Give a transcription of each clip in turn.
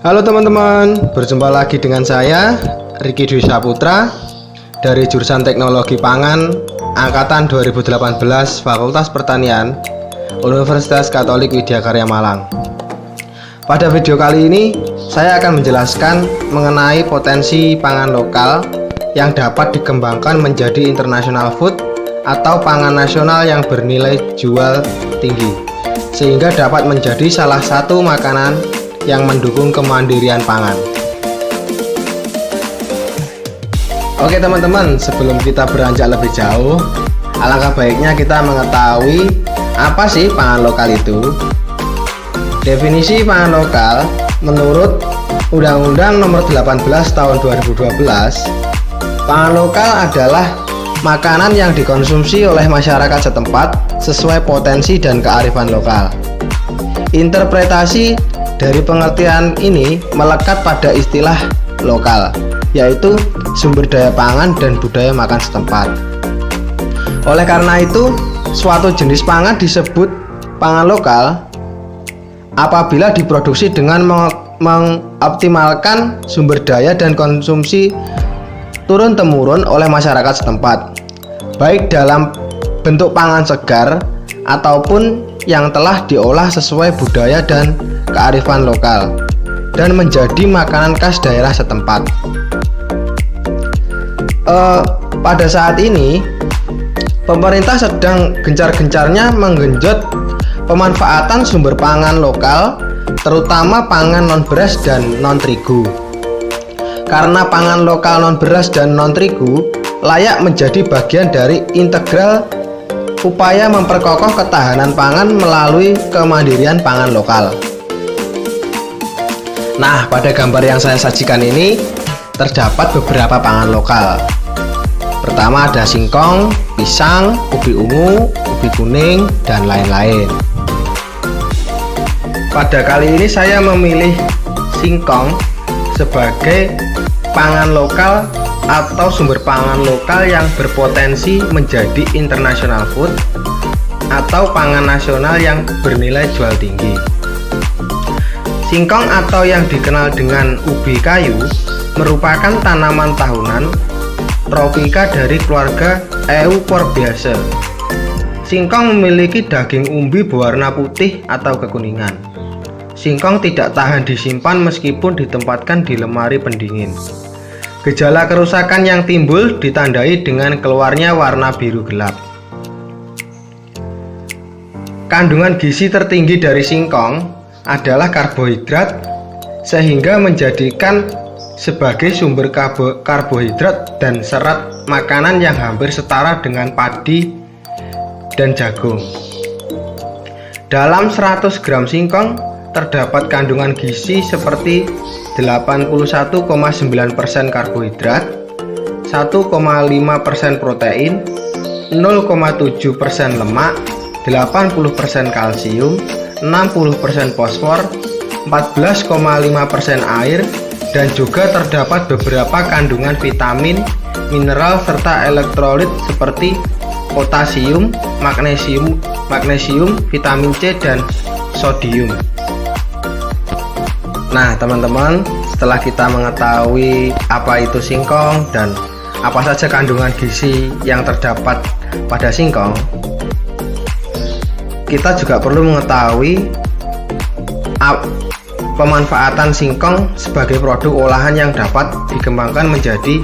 Halo teman-teman, berjumpa lagi dengan saya Riki Dwi Saputra dari jurusan Teknologi Pangan Angkatan 2018 Fakultas Pertanian Universitas Katolik Widyakarya Malang. Pada video kali ini saya akan menjelaskan mengenai potensi pangan lokal yang dapat dikembangkan menjadi international food atau pangan nasional yang bernilai jual tinggi, sehingga dapat menjadi salah satu makanan yang mendukung kemandirian pangan. Oke teman-teman, sebelum kita beranjak lebih jauh, alangkah baiknya kita mengetahui apa sih pangan lokal itu. Definisi pangan lokal menurut Undang-Undang Nomor 18 Tahun 2012, pangan lokal adalah makanan yang dikonsumsi oleh masyarakat setempat sesuai potensi dan kearifan lokal. Interpretasi dari pengertian ini melekat pada istilah lokal, yaitu sumber daya pangan dan budaya makan setempat. Oleh karena itu, suatu jenis pangan disebut pangan lokal apabila diproduksi dengan mengoptimalkan sumber daya dan konsumsi turun-temurun oleh masyarakat setempat, baik dalam bentuk pangan segar ataupun yang telah diolah sesuai budaya dan kearifan lokal dan menjadi makanan khas daerah setempat. Pada saat ini pemerintah sedang gencar-gencarnya menggenjot pemanfaatan sumber pangan lokal, terutama pangan non-beras dan non-terigu. Karena pangan lokal non-beras dan non-terigu layak menjadi bagian dari integral upaya memperkokoh ketahanan pangan melalui kemandirian pangan lokal. Nah, pada gambar yang saya sajikan ini terdapat beberapa pangan lokal. Pertama ada singkong, pisang, ubi ungu, ubi kuning, dan lain-lain. Pada kali ini saya memilih singkong sebagai pangan lokal atau sumber pangan lokal yang berpotensi menjadi international food atau pangan nasional yang bernilai jual tinggi. Singkong atau yang dikenal dengan ubi kayu merupakan tanaman tahunan tropika dari keluarga Euphorbiaceae. Singkong memiliki daging umbi berwarna putih atau kekuningan. Singkong tidak tahan disimpan meskipun ditempatkan di lemari pendingin. Gejala kerusakan yang timbul ditandai dengan keluarnya warna biru gelap. Kandungan gizi tertinggi dari singkong adalah karbohidrat, sehingga menjadikan sebagai sumber karbohidrat dan serat makanan yang hampir setara dengan padi dan jagung. Dalam 100 gram singkong terdapat kandungan gizi seperti 81,9% karbohidrat, 1,5% protein, 0,7% lemak, 80% kalsium, 60% fosfor, 14,5% air, dan juga terdapat beberapa kandungan vitamin, mineral, serta elektrolit seperti potasium, magnesium, vitamin C, dan sodium. Nah teman-teman, setelah kita mengetahui apa itu singkong dan apa saja kandungan gizi yang terdapat pada singkong, kita juga perlu mengetahui pemanfaatan singkong sebagai produk olahan yang dapat dikembangkan menjadi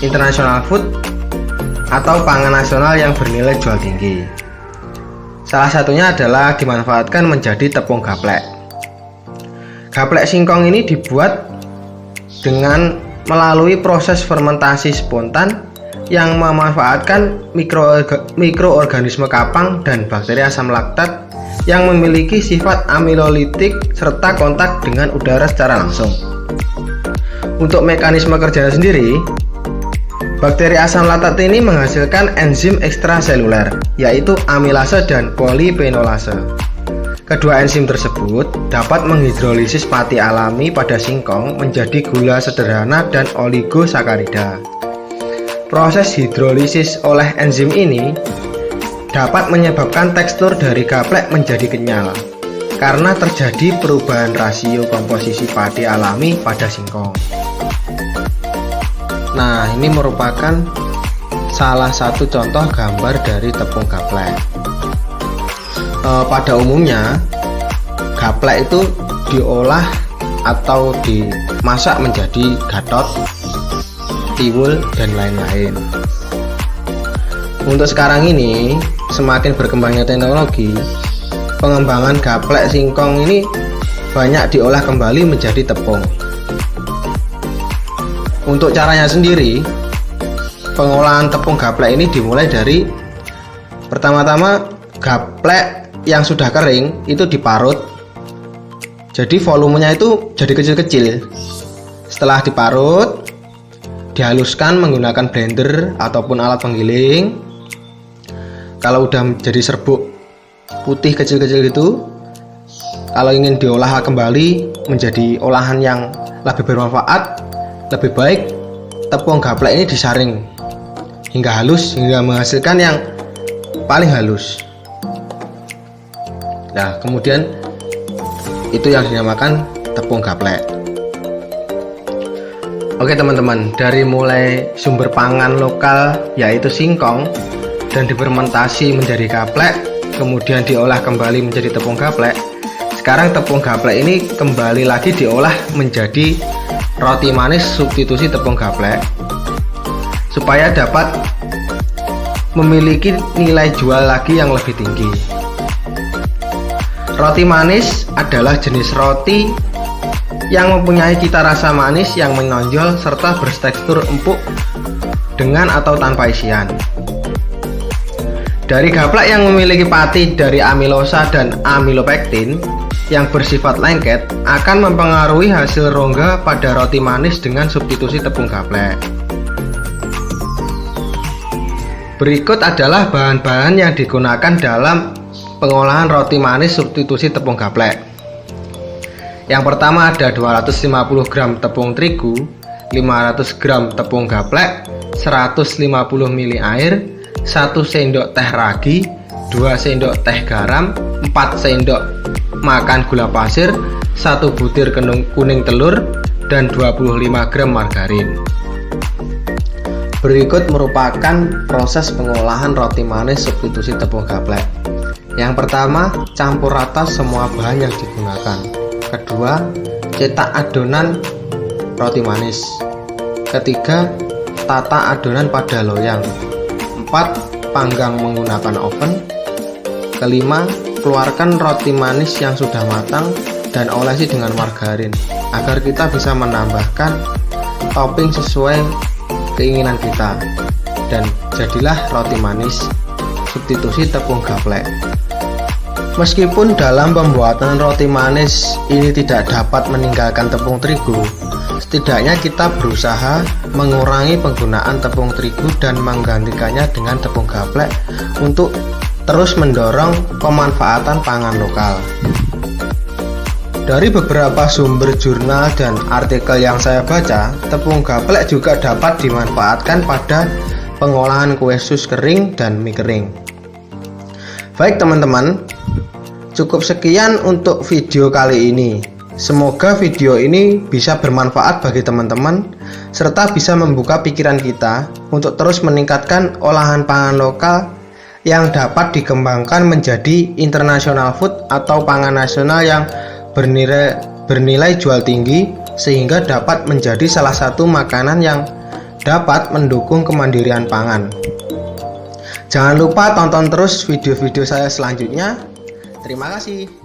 international food atau pangan nasional yang bernilai jual tinggi. Salah satunya adalah dimanfaatkan menjadi tepung gaplek. Gaplek singkong ini dibuat dengan melalui proses fermentasi spontan yang memanfaatkan mikroorganisme kapang dan bakteri asam laktat yang memiliki sifat amilolitik serta kontak dengan udara secara langsung. Untuk mekanisme kerjanya sendiri, bakteri asam laktat ini menghasilkan enzim ekstraseluler, yaitu amilase dan polifenolase. Kedua enzim tersebut dapat menghidrolisis mati alami pada singkong menjadi gula sederhana dan oligosakarida. Proses hidrolisis oleh enzim ini dapat menyebabkan tekstur dari gaplek menjadi kenyal. karena terjadi perubahan rasio komposisi padi alami pada singkong. Nah, ini merupakan salah satu contoh gambar dari tepung gaplek. Pada umumnya gaplek itu diolah atau dimasak menjadi gatot, tiwul, dan lain-lain. Untuk sekarang ini, semakin berkembangnya teknologi, pengembangan gaplek singkong ini banyak diolah kembali menjadi tepung. Untuk caranya sendiri, pengolahan tepung gaplek ini dimulai dari pertama-tama gaplek yang sudah kering itu diparut, jadi volumenya itu jadi kecil-kecil. Setelah diparut, dihaluskan menggunakan blender ataupun alat penggiling. Kalau udah menjadi serbuk putih kecil-kecil gitu, kalau ingin diolah kembali menjadi olahan yang lebih bermanfaat, lebih baik tepung gaplek ini disaring hingga halus, hingga menghasilkan yang paling halus. Nah, kemudian itu yang dinamakan tepung gaplek. Oke teman-teman, dari mulai sumber pangan lokal yaitu singkong dan difermentasi menjadi gaplek, kemudian diolah kembali menjadi tepung gaplek. Sekarang tepung gaplek ini kembali lagi diolah menjadi roti manis substitusi tepung gaplek supaya dapat memiliki nilai jual lagi yang lebih tinggi. Roti manis adalah jenis roti yang mempunyai cita rasa manis yang menonjol serta bertekstur empuk dengan atau tanpa isian. Dari gaplek yang memiliki pati dari amilosa dan amilopektin yang bersifat lengket akan mempengaruhi hasil rongga pada roti manis dengan substitusi tepung gaplek. Berikut adalah bahan-bahan yang digunakan dalam pengolahan roti manis substitusi tepung gaplek. Yang pertama ada 250 gram tepung terigu, 500 gram tepung gaplek, 150 ml air, 1 sendok teh ragi, 2 sendok teh garam, 4 sendok makan gula pasir, 1 butir kuning telur, dan 25 gram margarin. Berikut merupakan proses pengolahan roti manis substitusi tepung gaplek. Yang pertama, campur rata semua bahan yang digunakan. Kedua, cetak adonan roti manis. Ketiga, tata adonan pada loyang. 4, panggang menggunakan oven. Kelima, keluarkan roti manis yang sudah matang dan olesi dengan margarin agar kita bisa menambahkan topping sesuai keinginan kita, dan jadilah roti manis substitusi tepung gaplek. Meskipun dalam pembuatan roti manis ini tidak dapat meninggalkan tepung terigu, setidaknya kita berusaha mengurangi penggunaan tepung terigu dan menggantikannya dengan tepung gaplek untuk terus mendorong pemanfaatan pangan lokal. Dari beberapa sumber jurnal dan artikel yang saya baca, tepung gaplek juga dapat dimanfaatkan pada pengolahan kue sus kering dan mie kering. Baik teman-teman, cukup sekian untuk video kali ini. Semoga video ini bisa bermanfaat bagi teman-teman serta bisa membuka pikiran kita untuk terus meningkatkan olahan pangan lokal yang dapat dikembangkan menjadi international food atau pangan nasional yang bernilai jual tinggi, sehingga dapat menjadi salah satu makanan yang dapat mendukung kemandirian pangan. Jangan lupa tonton terus video-video saya selanjutnya. Terima kasih.